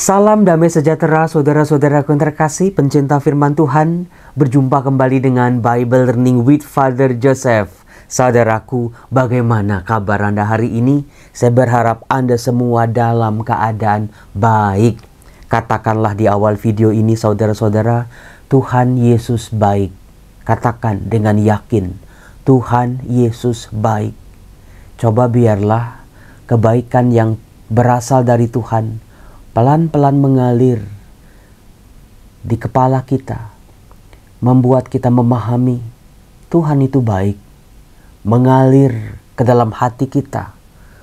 Salam damai sejahtera saudara-saudaraku yang terkasih, pencinta firman Tuhan. Berjumpa kembali dengan Bible Learning with Father Joseph. Saudaraku, bagaimana kabar Anda hari ini? Saya berharap Anda semua dalam keadaan baik. Katakanlah di awal video ini saudara-saudara, Tuhan Yesus baik. Katakan dengan yakin, Tuhan Yesus baik. Coba biarlah kebaikan yang berasal dari Tuhan pelan-pelan mengalir di kepala kita, membuat kita memahami Tuhan itu baik, mengalir ke dalam hati kita,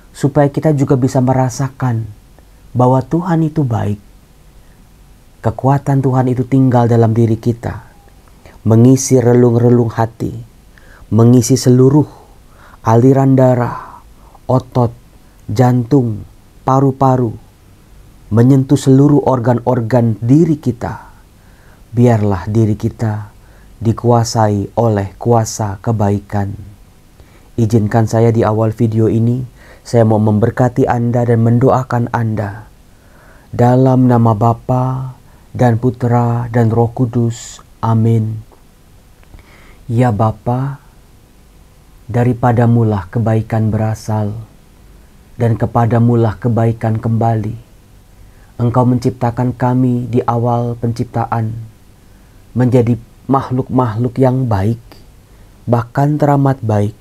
supaya kita juga bisa merasakan bahwa Tuhan itu baik. Kekuatan Tuhan itu tinggal dalam diri kita, mengisi relung-relung hati, mengisi seluruh aliran darah, otot, jantung, paru-paru, menyentuh seluruh organ-organ diri kita. Biarlah diri kita dikuasai oleh kuasa kebaikan. Izinkan saya di awal video ini, saya mau memberkati Anda dan mendoakan Anda. Dalam nama Bapa dan Putra dan Roh Kudus. Amin. Ya Bapa, daripadamulah kebaikan berasal, dan kepadamulah kebaikan kembali. Engkau menciptakan kami di awal penciptaan menjadi makhluk-makhluk yang baik, bahkan teramat baik.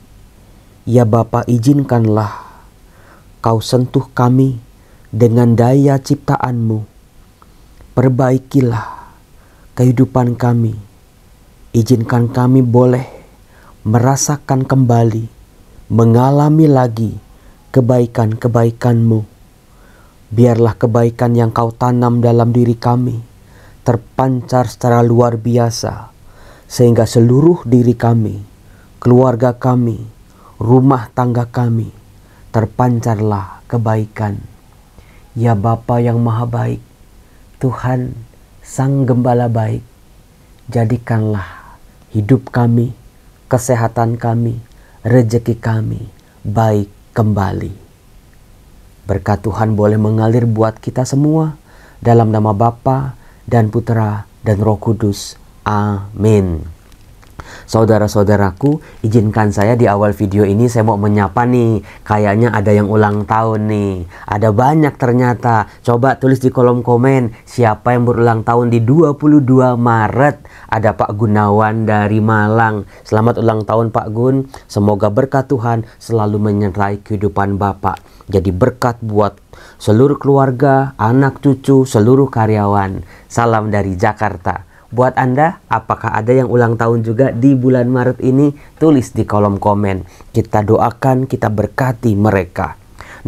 Ya Bapa, izinkanlah Kau sentuh kami dengan daya ciptaan-Mu. Perbaikilah kehidupan kami. Izinkan kami boleh merasakan kembali, mengalami lagi kebaikan-kebaikan-Mu. Biarlah kebaikan yang Kau tanam dalam diri kami terpancar secara luar biasa, sehingga seluruh diri kami, keluarga kami, rumah tangga kami, terpancarlah kebaikan. Ya Bapa yang Maha Baik, Tuhan Sang Gembala baik, jadikanlah hidup kami, kesehatan kami, rezeki kami baik kembali. Berkat Tuhan boleh mengalir buat kita semua, dalam nama Bapa dan Putra dan Roh Kudus. Amin. Saudara-saudaraku, izinkan saya di awal video ini saya mau menyapa nih. Kayaknya ada yang ulang tahun nih. Ada banyak ternyata. Coba tulis di kolom komen siapa yang berulang tahun di 22 Maret. Ada Pak Gunawan dari Malang. Selamat ulang tahun Pak Gun. Semoga berkat Tuhan selalu menyertai kehidupan Bapak. Jadi berkat buat seluruh keluarga, anak cucu, seluruh karyawan. Salam dari Jakarta. Buat Anda, apakah ada yang ulang tahun juga di bulan Maret ini? Tulis di kolom komen. Kita doakan, kita berkati mereka.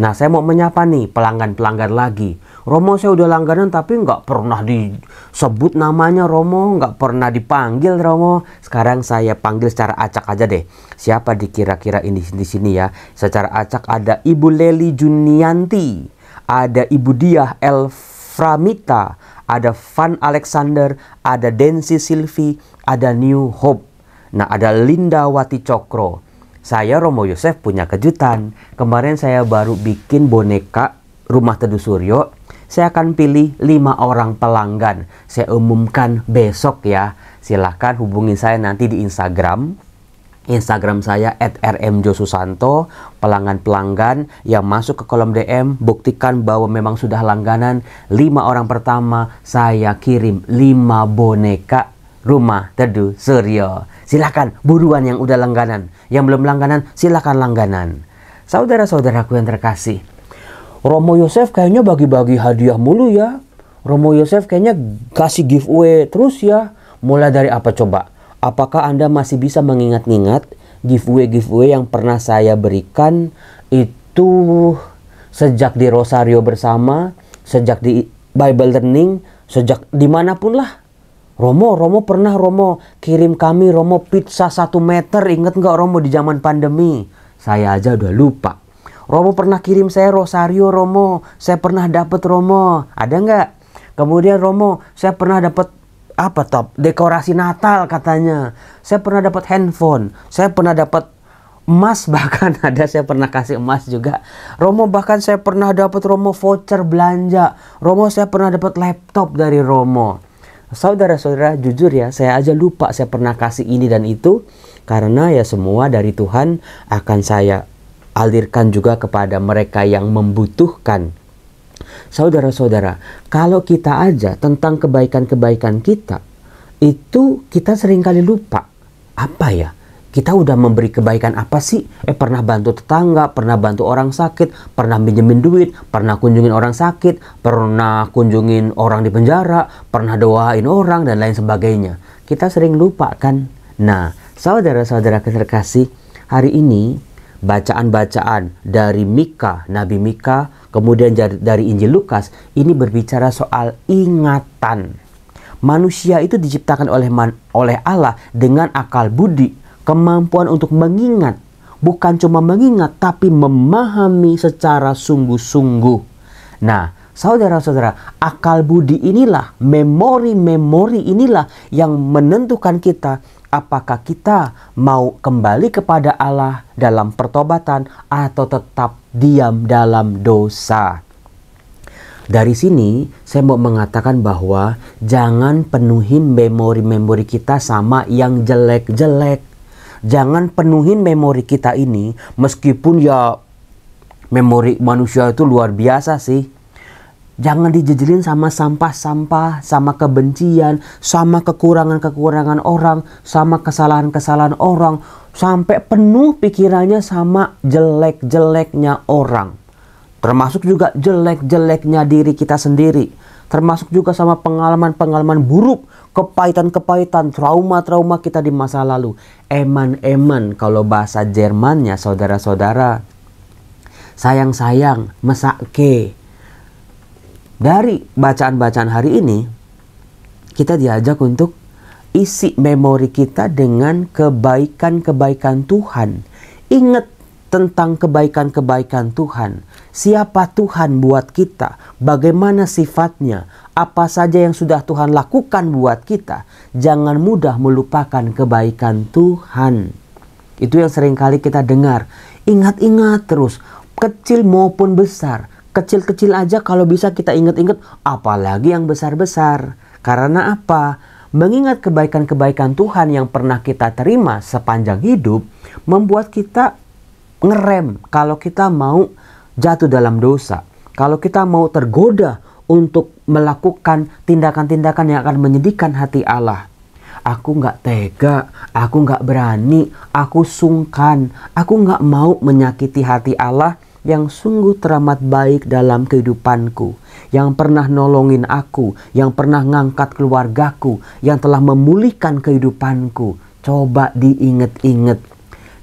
Nah, saya mau menyapa nih pelanggan-pelanggan lagi. Romo, saya udah langganan tapi nggak pernah disebut namanya Romo, nggak pernah dipanggil Romo. Sekarang saya panggil secara acak aja deh. Siapa dikira-kira ini di sini ya? Secara acak ada Ibu Leli Junianti, ada Ibu Diah Elframita, ada Van Alexander, ada Densi Silvi, ada New Hope. Nah, ada Linda Wati Cokro. Saya Romo Yosef punya kejutan. Kemarin saya baru bikin boneka Rumah Teduh Suryo. Saya akan pilih 5 orang pelanggan. Saya umumkan besok ya. Silahkan hubungi saya nanti di Instagram. Instagram saya @rmjosusanto. Pelanggan-pelanggan yang masuk ke kolom DM, buktikan bahwa memang sudah langganan. 5 orang pertama saya kirim 5 boneka Rumah Teduh Suryo. Silahkan buruan yang udah langganan. Yang belum langganan silahkan langganan. Saudara-saudaraku yang terkasih, Romo Yosef kayaknya bagi-bagi hadiah mulu ya. Romo Yosef kayaknya kasih giveaway terus ya. Mulai dari apa coba? Apakah Anda masih bisa mengingat-ingat giveaway-giveaway yang pernah saya berikan itu sejak di Rosario bersama, sejak di Bible Learning, sejak dimanapun lah. Romo pernah Romo kirim kami Romo pizza 1 meter. Ingat nggak Romo di zaman pandemi? Saya aja udah lupa. Romo pernah kirim saya Rosario Romo. Saya pernah dapat Romo. Ada nggak? Kemudian Romo, saya pernah dapat apa top? Dekorasi Natal katanya. Saya pernah dapat handphone. Saya pernah dapat emas, bahkan ada saya pernah kasih emas juga. Romo bahkan saya pernah dapat Romo voucher belanja. Romo saya pernah dapat laptop dari Romo. Saudara-saudara, jujur ya, saya aja lupa saya pernah kasih ini dan itu. Karena ya semua dari Tuhan akan saya alirkan juga kepada mereka yang membutuhkan. Saudara-saudara, kalau kita aja tentang kebaikan-kebaikan kita, itu kita seringkali lupa. Apa ya? Kita udah memberi kebaikan apa sih? Pernah bantu tetangga, pernah bantu orang sakit, pernah pinjemin duit, pernah kunjungin orang sakit, pernah kunjungin orang di penjara, pernah doain orang, dan lain sebagainya. Kita sering lupa kan? Nah, saudara-saudara terkasih, hari ini bacaan-bacaan dari Mika, Nabi Mika, kemudian dari Injil Lukas, ini berbicara soal ingatan. Manusia itu diciptakan oleh Allah dengan akal budi, kemampuan untuk mengingat, bukan cuma mengingat, tapi memahami secara sungguh-sungguh. Nah, saudara-saudara, akal budi inilah, memori-memori inilah yang menentukan kita apakah kita mau kembali kepada Allah dalam pertobatan atau tetap diam dalam dosa. Dari sini saya mau mengatakan bahwa jangan penuhin memori-memori kita sama yang jelek-jelek. Jangan penuhin memori kita ini, meskipun ya memori manusia itu luar biasa sih. Jangan dijejelin sama sampah-sampah, sama kebencian, sama kekurangan-kekurangan orang, sama kesalahan-kesalahan orang, sampai penuh pikirannya sama jelek-jeleknya orang. Termasuk juga jelek-jeleknya diri kita sendiri. Termasuk juga sama pengalaman-pengalaman buruk, kepahitan-kepahitan, trauma-trauma kita di masa lalu. Eman-eman kalau bahasa Jermannya, saudara-saudara. Sayang-sayang, mesake. Dari bacaan-bacaan hari ini, kita diajak untuk isi memori kita dengan kebaikan-kebaikan Tuhan. Ingat tentang kebaikan-kebaikan Tuhan. Siapa Tuhan buat kita? Bagaimana sifatnya? Apa saja yang sudah Tuhan lakukan buat kita? Jangan mudah melupakan kebaikan Tuhan. Itu yang seringkali kita dengar. Ingat-ingat terus, kecil maupun besar. Kecil-kecil aja kalau bisa kita ingat-ingat, apalagi yang besar-besar. Karena apa? Mengingat kebaikan-kebaikan Tuhan yang pernah kita terima sepanjang hidup, membuat kita ngerem kalau kita mau jatuh dalam dosa. Kalau kita mau tergoda untuk melakukan tindakan-tindakan yang akan menyedihkan hati Allah. Aku nggak tega, aku nggak berani, aku sungkan, aku nggak mau menyakiti hati Allah yang sungguh teramat baik dalam kehidupanku, yang pernah nolongin aku, yang pernah ngangkat keluargaku, yang telah memulihkan kehidupanku. Coba diinget-inget.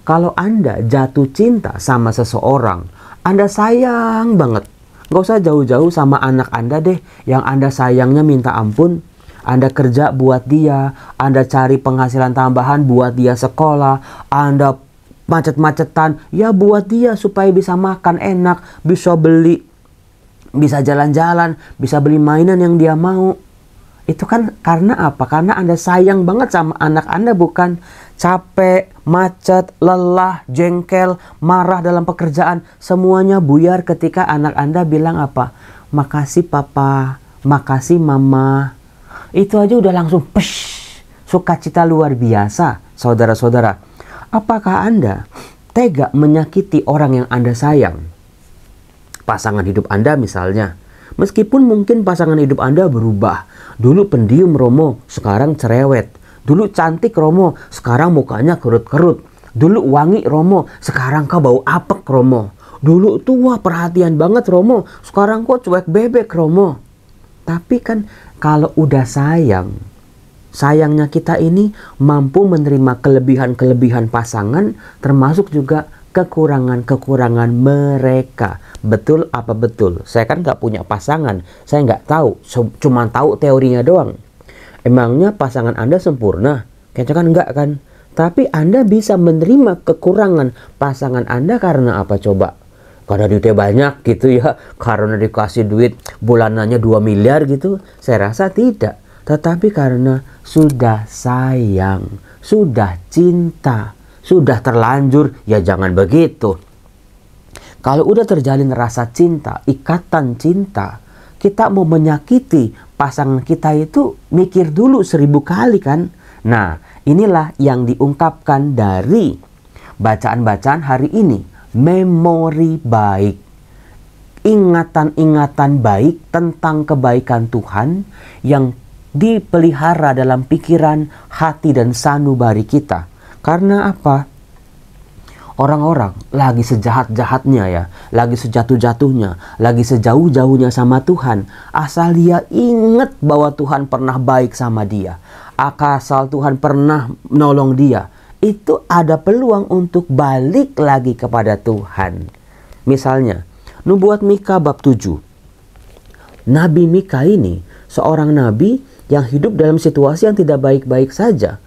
Kalau Anda jatuh cinta sama seseorang, Anda sayang banget. Gak usah jauh-jauh sama anak Anda deh, yang Anda sayangnya minta ampun. Anda kerja buat dia, Anda cari penghasilan tambahan buat dia sekolah, Anda macet-macetan, ya buat dia supaya bisa makan enak, bisa beli, bisa jalan-jalan, bisa beli mainan yang dia mau. Itu kan karena apa? Karena Anda sayang banget sama anak Anda, bukan? Capek, macet, lelah, jengkel, marah dalam pekerjaan, semuanya buyar ketika anak Anda bilang apa? Makasih papa, makasih mama. Itu aja udah langsung sukacita luar biasa, saudara-saudara. Apakah Anda tega menyakiti orang yang Anda sayang? Pasangan hidup Anda misalnya. Meskipun mungkin pasangan hidup Anda berubah. Dulu pendiam Romo, sekarang cerewet. Dulu cantik Romo, sekarang mukanya kerut-kerut. Dulu wangi Romo, sekarang kau bau apek Romo. Dulu tua perhatian banget Romo, sekarang kok cuek bebek Romo. Tapi kan kalau udah sayang, sayangnya kita ini mampu menerima kelebihan-kelebihan pasangan, termasuk juga kekurangan-kekurangan mereka. Betul apa betul? Saya kan nggak punya pasangan, saya nggak tahu, cuma tahu teorinya doang. Emangnya pasangan Anda sempurna? Kayaknya kan enggak kan? Tapi Anda bisa menerima kekurangan pasangan Anda karena apa coba? Karena duitnya banyak gitu ya? Karena dikasih duit bulanannya 2 miliar gitu? Saya rasa tidak. Tetapi karena sudah sayang, sudah cinta, Sudah terlanjur, ya jangan begitu. Kalau udah terjalin rasa cinta, ikatan cinta, kita mau menyakiti pasangan kita itu mikir dulu 1000 kali kan. Nah, inilah yang diungkapkan dari bacaan-bacaan hari ini. Memori baik. Ingatan-ingatan baik tentang kebaikan Tuhan yang dipelihara dalam pikiran, hati, dan sanubari kita. Karena apa? Orang-orang lagi sejahat-jahatnya ya, lagi sejatuh-jatuhnya, lagi sejauh-jauhnya sama Tuhan. Asal dia ingat bahwa Tuhan pernah baik sama dia. Asal Tuhan pernah menolong dia. Itu ada peluang untuk balik lagi kepada Tuhan. Misalnya, Nubuat Mika bab 7. Nabi Mika ini seorang nabi yang hidup dalam situasi yang tidak baik-baik saja.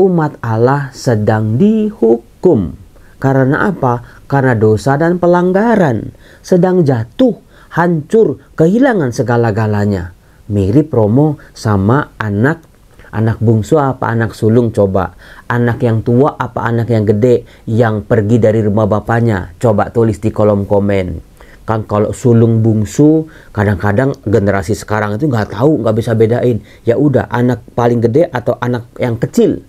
Umat Allah sedang dihukum. Karena apa? Karena dosa dan pelanggaran. Sedang jatuh, hancur, kehilangan segala-galanya. Mirip Romo sama anak bungsu apa anak sulung coba. Anak yang tua apa anak yang gede yang pergi dari rumah bapaknya. Coba tulis di kolom komen. Kan kalau sulung bungsu kadang-kadang generasi sekarang itu nggak tahu, nggak bisa bedain. Ya udah anak paling gede atau anak yang kecil.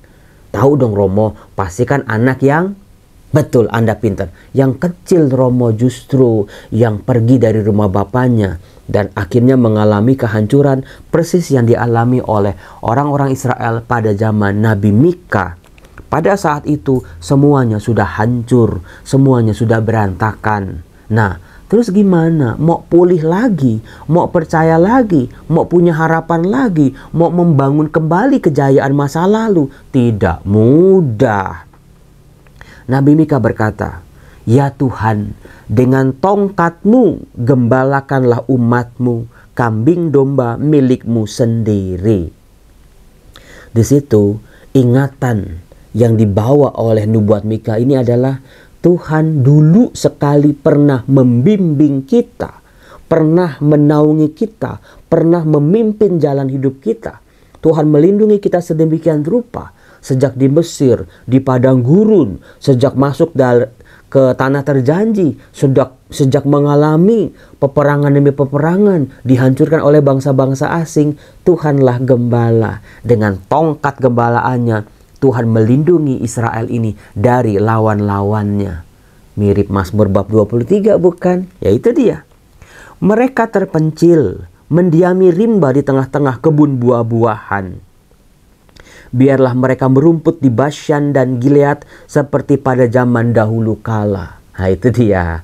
Tahu dong Romo, pasti kan anak yang betul, Anda pintar. Yang kecil Romo justru yang pergi dari rumah bapaknya dan akhirnya mengalami kehancuran persis yang dialami oleh orang-orang Israel pada zaman Nabi Mika. Pada saat itu semuanya sudah hancur, semuanya sudah berantakan. Nah, terus gimana? Mau pulih lagi, mau percaya lagi, mau punya harapan lagi, mau membangun kembali kejayaan masa lalu? Tidak mudah. Nabi Mika berkata, "Ya Tuhan, dengan tongkat-Mu gembalakanlah umat-Mu, kambing domba milik-Mu sendiri." Di situ ingatan yang dibawa oleh Nubuat Mika ini adalah Tuhan dulu sekali pernah membimbing kita, pernah menaungi kita, pernah memimpin jalan hidup kita. Tuhan melindungi kita sedemikian rupa. Sejak di Mesir, di padang gurun, sejak masuk ke tanah terjanji, sejak mengalami peperangan demi peperangan, dihancurkan oleh bangsa-bangsa asing, Tuhanlah gembala. Dengan tongkat gembalaannya, Tuhan melindungi Israel ini dari lawan-lawannya. Mirip Mazmur bab 23 bukan? Ya itu dia. Mereka terpencil, mendiami rimba di tengah-tengah kebun buah-buahan. Biarlah mereka merumput di Bashan dan Gilead seperti pada zaman dahulu kala. Nah itu dia.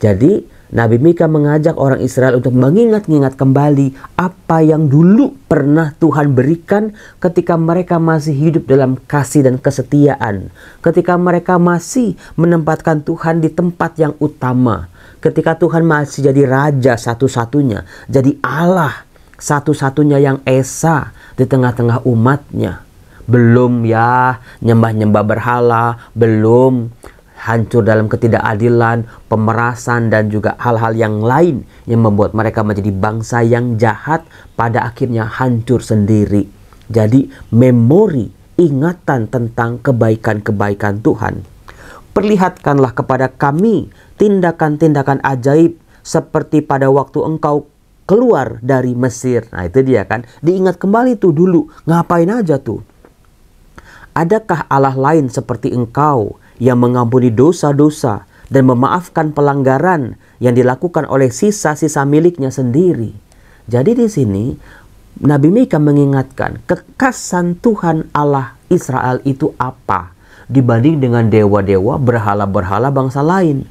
Jadi Nabi Mika mengajak orang Israel untuk mengingat-ingat kembali apa yang dulu pernah Tuhan berikan ketika mereka masih hidup dalam kasih dan kesetiaan. Ketika mereka masih menempatkan Tuhan di tempat yang utama. Ketika Tuhan masih jadi Raja satu-satunya. Jadi Allah satu-satunya yang esa di tengah-tengah umatnya. Belum ya nyembah-nyembah berhala, belum hancur dalam ketidakadilan, pemerasan, dan juga hal-hal yang lain yang membuat mereka menjadi bangsa yang jahat, pada akhirnya hancur sendiri. Jadi memori, ingatan tentang kebaikan-kebaikan Tuhan. Perlihatkanlah kepada kami tindakan-tindakan ajaib seperti pada waktu Engkau keluar dari Mesir. Nah itu dia kan, diingat kembali tuh dulu, ngapain aja tuh. Adakah Allah lain seperti Engkau yang mengampuni dosa-dosa dan memaafkan pelanggaran yang dilakukan oleh sisa-sisa miliknya sendiri? Jadi di sini Nabi Mika mengingatkan kekasan Tuhan Allah Israel itu apa dibanding dengan dewa-dewa berhala-berhala bangsa lain.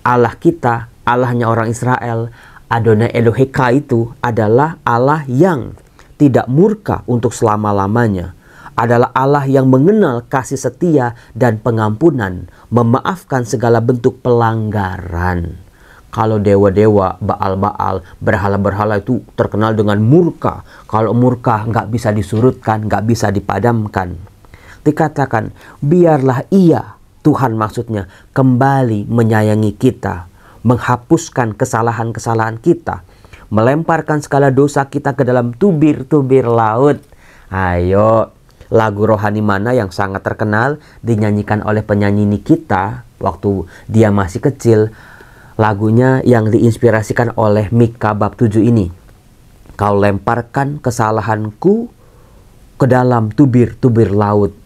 Allah kita, Allahnya orang Israel, Adonai Eloheka itu adalah Allah yang tidak murka untuk selama-lamanya. Adalah Allah yang mengenal kasih setia dan pengampunan, memaafkan segala bentuk pelanggaran. Kalau dewa-dewa, Baal-Baal, berhala-berhala itu terkenal dengan murka. Kalau murka nggak bisa disurutkan, nggak bisa dipadamkan. Dikatakan, biarlah Ia, Tuhan maksudnya, kembali menyayangi kita, menghapuskan kesalahan-kesalahan kita, melemparkan segala dosa kita ke dalam tubir-tubir laut. Ayo. lagu rohani mana yang sangat terkenal dinyanyikan oleh penyanyi Nikita waktu dia masih kecil. Lagunya yang diinspirasikan oleh Mika bab 7 ini. Kau lemparkan kesalahanku ke dalam tubir-tubir laut.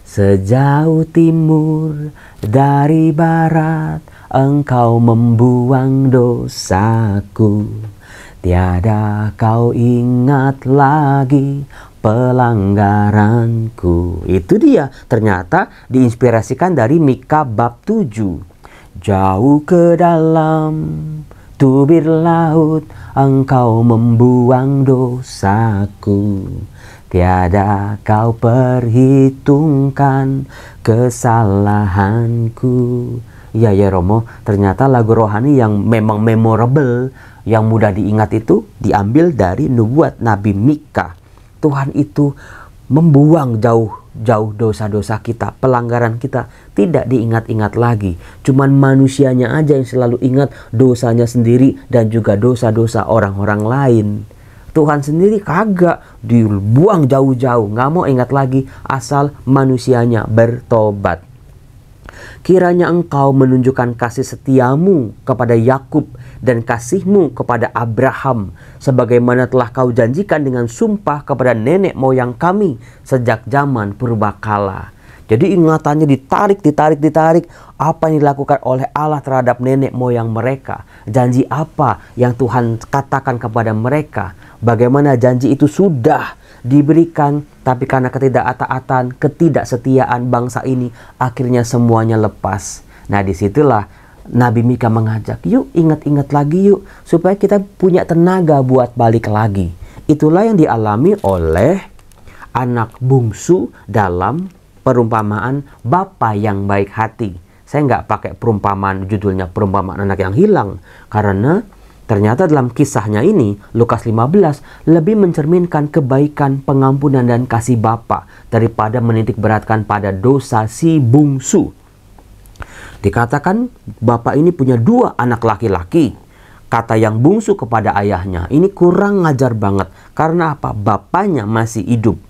Sejauh timur dari barat, engkau membuang dosaku. Tiada kau ingat lagi pelanggaranku. Itu dia, ternyata diinspirasikan dari Mika bab 7. Jauh ke dalam tubir laut, engkau membuang dosaku. Tiada kau perhitungkan kesalahanku. Ya Romo, ternyata lagu rohani yang memang memorable, yang mudah diingat itu diambil dari nubuat Nabi Mika. Tuhan itu membuang jauh-jauh dosa-dosa kita, pelanggaran kita tidak diingat-ingat lagi. Cuman manusianya aja yang selalu ingat dosanya sendiri dan juga dosa-dosa orang-orang lain. Tuhan sendiri kagak, dibuang jauh-jauh, nggak mau ingat lagi asal manusianya bertobat. Kiranya engkau menunjukkan kasih setiamu kepada Yakub dan kasihmu kepada Abraham, sebagaimana telah kau janjikan dengan sumpah kepada nenek moyang kami sejak zaman purbakala. Jadi ingatannya ditarik. Apa yang dilakukan oleh Allah terhadap nenek moyang mereka. Janji apa yang Tuhan katakan kepada mereka. Bagaimana janji itu sudah diberikan, tapi karena ketidaktaatan, ketidaksetiaan bangsa ini, akhirnya semuanya lepas. Nah, disitulah Nabi Mika mengajak, yuk ingat-ingat lagi yuk, supaya kita punya tenaga buat balik lagi. Itulah yang dialami oleh anak bungsu dalam perumpamaan Bapa yang baik hati. Saya nggak pakai perumpamaan, judulnya perumpamaan anak yang hilang, karena ternyata dalam kisahnya ini, Lukas 15 lebih mencerminkan kebaikan, pengampunan, dan kasih Bapa daripada menitik beratkan pada dosa si bungsu. Dikatakan bapak ini punya 2 anak laki-laki. Kata yang bungsu kepada ayahnya, ini kurang ngajar banget. Karena apa? Bapaknya masih hidup.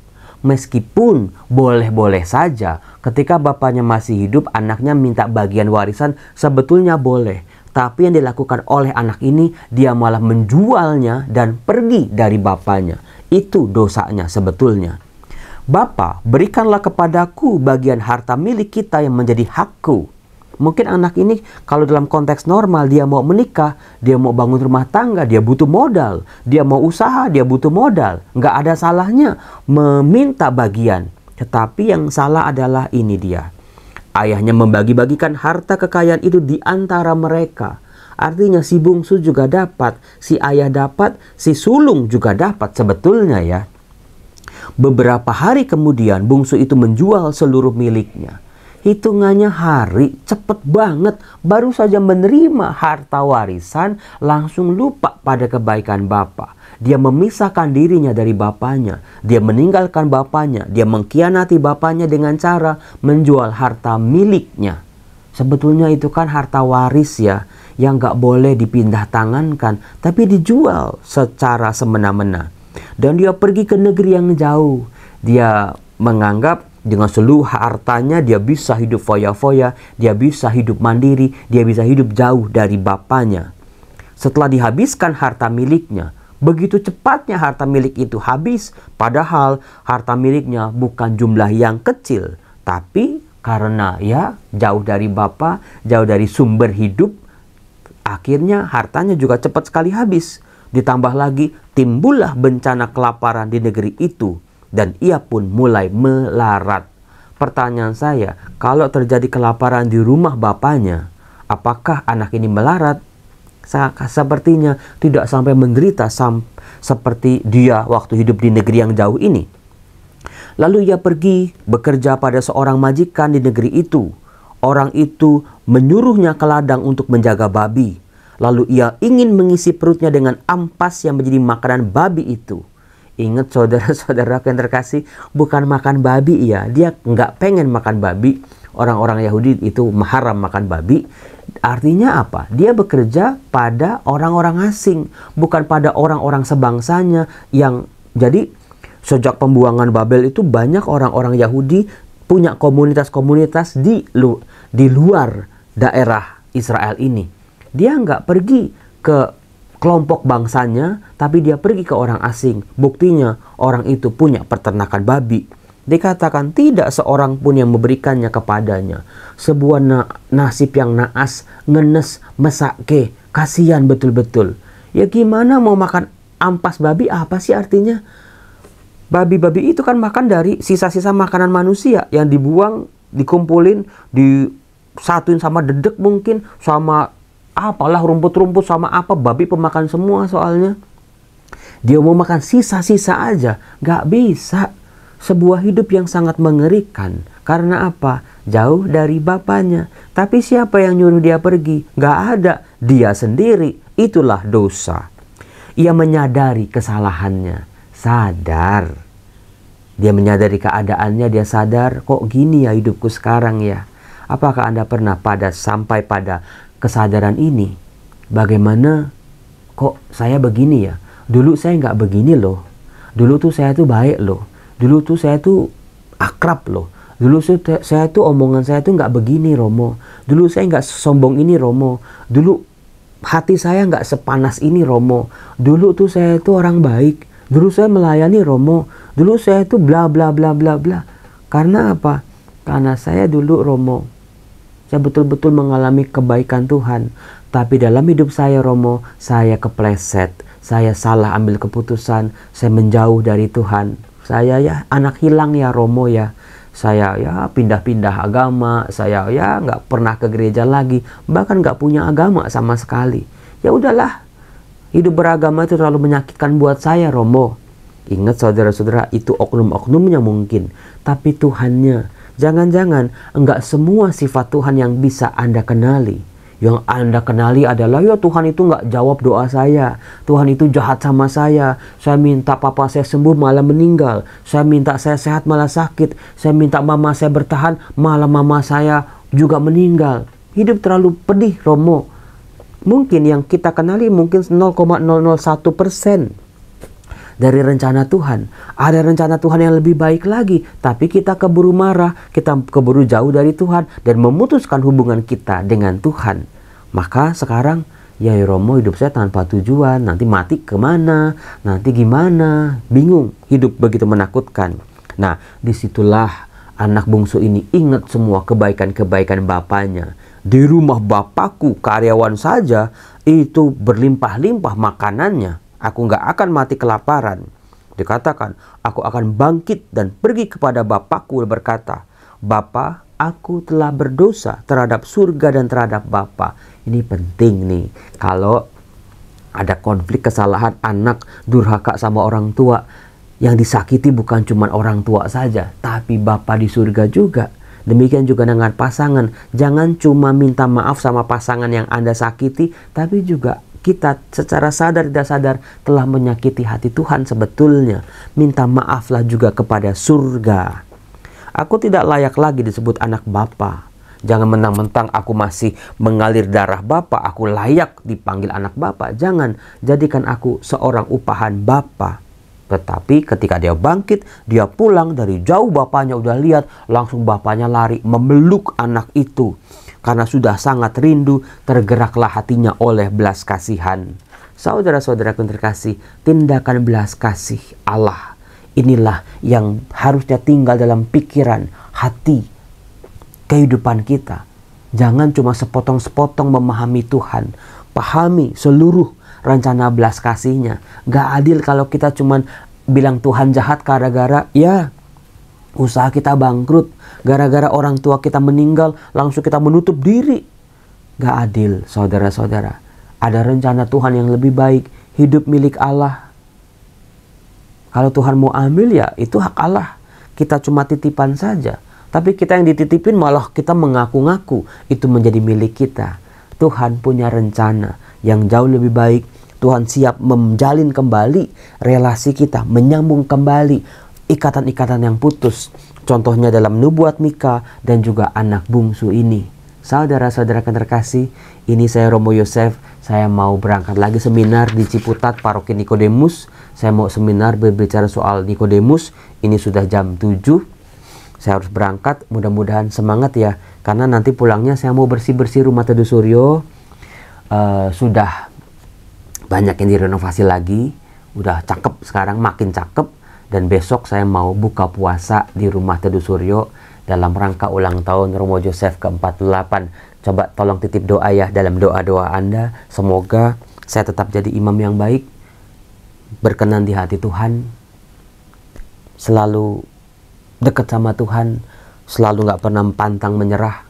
Meskipun boleh-boleh saja ketika bapaknya masih hidup, anaknya minta bagian warisan, sebetulnya boleh. Tapi yang dilakukan oleh anak ini, dia malah menjualnya dan pergi dari bapaknya. Itu dosanya sebetulnya. Bapa, berikanlah kepadaku bagian harta milik kita yang menjadi hakku. Mungkin anak ini kalau dalam konteks normal, dia mau menikah, dia mau bangun rumah tangga, dia butuh modal. Dia mau usaha, dia butuh modal. Nggak ada salahnya meminta bagian. Tetapi yang salah adalah ini dia. Ayahnya membagi-bagikan harta kekayaan itu di antara mereka. Artinya si bungsu juga dapat, si ayah dapat, si sulung juga dapat sebetulnya ya. Beberapa hari kemudian bungsu itu menjual seluruh miliknya. Hitungannya hari, cepet banget. Baru saja menerima harta warisan, langsung lupa pada kebaikan bapa. Dia memisahkan dirinya dari bapaknya. Dia meninggalkan bapaknya. Dia mengkhianati bapaknya dengan cara menjual harta miliknya. Sebetulnya itu kan harta waris ya, yang gak boleh dipindah tangankan, tapi dijual secara semena-mena. Dan dia pergi ke negeri yang jauh. Dia menganggap dengan seluruh hartanya dia bisa hidup foya-foya, dia bisa hidup mandiri, dia bisa hidup jauh dari bapaknya. Setelah dihabiskan harta miliknya, begitu cepatnya harta milik itu habis, padahal harta miliknya bukan jumlah yang kecil, tapi karena ya jauh dari bapa, jauh dari sumber hidup, akhirnya hartanya juga cepat sekali habis. Ditambah lagi timbullah bencana kelaparan di negeri itu. Dan ia pun mulai melarat. Pertanyaan saya, kalau terjadi kelaparan di rumah bapaknya, apakah anak ini melarat? Sepertinya tidak sampai menderita seperti dia waktu hidup di negeri yang jauh ini. Lalu ia pergi bekerja pada seorang majikan di negeri itu. Orang itu menyuruhnya ke ladang untuk menjaga babi. Lalu ia ingin mengisi perutnya dengan ampas yang menjadi makanan babi itu. Ingat saudara-saudara yang terkasih, bukan makan babi ya. Dia nggak pengen makan babi. Orang-orang Yahudi itu haram makan babi. Artinya apa? Dia bekerja pada orang-orang asing, bukan pada orang-orang sebangsanya. Yang jadi Sejak pembuangan Babel itu banyak orang-orang Yahudi punya komunitas-komunitas di luar daerah Israel ini. Dia nggak pergi ke kelompok bangsanya, tapi dia pergi ke orang asing. Buktinya orang itu punya peternakan babi. Dikatakan tidak seorang pun yang memberikannya kepadanya. Sebuah nasib yang naas, ngenes, mesake, kasihan betul-betul. Ya gimana mau makan ampas babi, apa sih artinya? Babi-babi itu kan makan dari sisa-sisa makanan manusia yang dibuang, dikumpulin, disatuin sama dedek mungkin, sama apalah rumput-rumput, sama apa, babi pemakan semua soalnya. Dia mau makan sisa-sisa aja, gak bisa. Sebuah hidup yang sangat mengerikan. Karena apa? Jauh dari bapaknya. Tapi siapa yang nyuruh dia pergi? Gak ada. Dia sendiri. Itulah dosa. Ia menyadari kesalahannya. Sadar. Dia menyadari keadaannya. Dia sadar, kok gini ya hidupku sekarang ya. Apakah Anda pernah sampai pada kesadaran ini? Bagaimana kok saya begini ya? Dulu saya nggak begini loh. Dulu tuh saya tuh baik loh. Dulu tuh saya tuh akrab loh. Dulu saya tuh omongan saya tuh nggak begini Romo. Dulu saya nggak sombong ini Romo. Dulu hati saya nggak sepanas ini Romo. Dulu tuh saya tuh orang baik. Dulu saya melayani Romo. Dulu saya tuh bla bla bla bla bla. Karena apa? Karena saya dulu Romo, saya betul-betul mengalami kebaikan Tuhan. Tapi dalam hidup saya Romo, saya kepleset. Saya salah ambil keputusan. Saya menjauh dari Tuhan. Saya ya anak hilang ya Romo ya. Saya ya pindah-pindah agama. Saya ya nggak pernah ke gereja lagi. Bahkan nggak punya agama sama sekali. Ya udahlah. Hidup beragama itu terlalu menyakitkan buat saya Romo. Ingat saudara-saudara, itu oknum-oknumnya mungkin. Tapi Tuhannya. Jangan-jangan enggak semua sifat Tuhan yang bisa Anda kenali. Yang Anda kenali adalah, ya Tuhan itu nggak jawab doa saya. Tuhan itu jahat sama saya. Saya minta papa saya sembuh malah meninggal. Saya minta saya sehat malah sakit. Saya minta mama saya bertahan malah mama saya juga meninggal. Hidup terlalu pedih Romo. Mungkin yang kita kenali mungkin 0,001% dari rencana Tuhan. Ada rencana Tuhan yang lebih baik lagi. Tapi kita keburu marah. Kita keburu jauh dari Tuhan. Dan memutuskan hubungan kita dengan Tuhan. Maka sekarang, ya Romo hidup saya tanpa tujuan. Nanti mati kemana? Nanti gimana? Bingung. Hidup begitu menakutkan. Nah, disitulah anak bungsu ini ingat semua kebaikan-kebaikan bapaknya. Di rumah bapakku, karyawan saja, itu berlimpah-limpah makanannya. Aku nggak akan mati kelaparan. Dikatakan, aku akan bangkit dan pergi kepada Bapakku berkata, Bapa, aku telah berdosa terhadap surga dan terhadap Bapa. Ini penting nih. Kalau ada konflik kesalahan anak durhaka sama orang tua, yang disakiti bukan cuma orang tua saja, tapi Bapa di surga juga. Demikian juga dengan pasangan. Jangan cuma minta maaf sama pasangan yang Anda sakiti, tapi juga kita secara sadar tidak sadar telah menyakiti hati Tuhan sebetulnya. Minta maaflah juga kepada surga. Aku tidak layak lagi disebut anak Bapa. Jangan mentang-mentang aku masih mengalir darah Bapa, aku layak dipanggil anak Bapa. Jangan jadikan aku seorang upahan Bapa. Tetapi ketika dia bangkit, dia pulang dari jauh, bapaknya udah lihat, langsung bapaknya lari memeluk anak itu. Karena sudah sangat rindu, tergeraklah hatinya oleh belas kasihan. Saudara-saudara yang terkasih, tindakan belas kasih Allah, inilah yang harusnya tinggal dalam pikiran, hati, kehidupan kita. Jangan cuma sepotong-sepotong memahami Tuhan. Pahami seluruh rencana belas kasihnya. Gak adil kalau kita cuma bilang Tuhan jahat gara-gara ya usaha kita bangkrut, gara-gara orang tua kita meninggal, langsung kita menutup diri. Gak adil, saudara-saudara. Ada rencana Tuhan yang lebih baik, hidup milik Allah. Kalau Tuhan mau ambil ya itu hak Allah. Kita cuma titipan saja. Tapi kita yang dititipin malah kita mengaku-ngaku itu menjadi milik kita. Tuhan punya rencana yang jauh lebih baik. Tuhan siap menjalin kembali relasi kita, menyambung kembali ikatan-ikatan yang putus. Contohnya dalam nubuat Mika dan juga anak bungsu ini. Saudara-saudara yang terkasih, ini saya Romo Yosef. Saya mau berangkat lagi seminar di Ciputat, Paroki Nikodemus. Saya mau seminar berbicara soal Nikodemus. Ini sudah jam 7. Saya harus berangkat, mudah-mudahan semangat ya. Karena nanti pulangnya saya mau bersih-bersih rumah Teduh Suryo. Sudah banyak yang direnovasi lagi. Udah cakep sekarang, makin cakep. Dan besok saya mau buka puasa di rumah Teduh Suryo dalam rangka ulang tahun Romo Joseph ke-48. Coba tolong titip doa ya dalam doa-doa Anda. Semoga saya tetap jadi imam yang baik, berkenan di hati Tuhan, selalu dekat sama Tuhan, selalu nggak pernah pantang menyerah,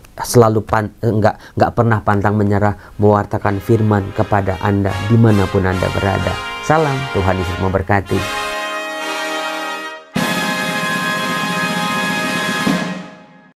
nggak pernah pantang menyerah mewartakan firman kepada Anda dimanapun Anda berada. Salam, Tuhan Yesus memberkati.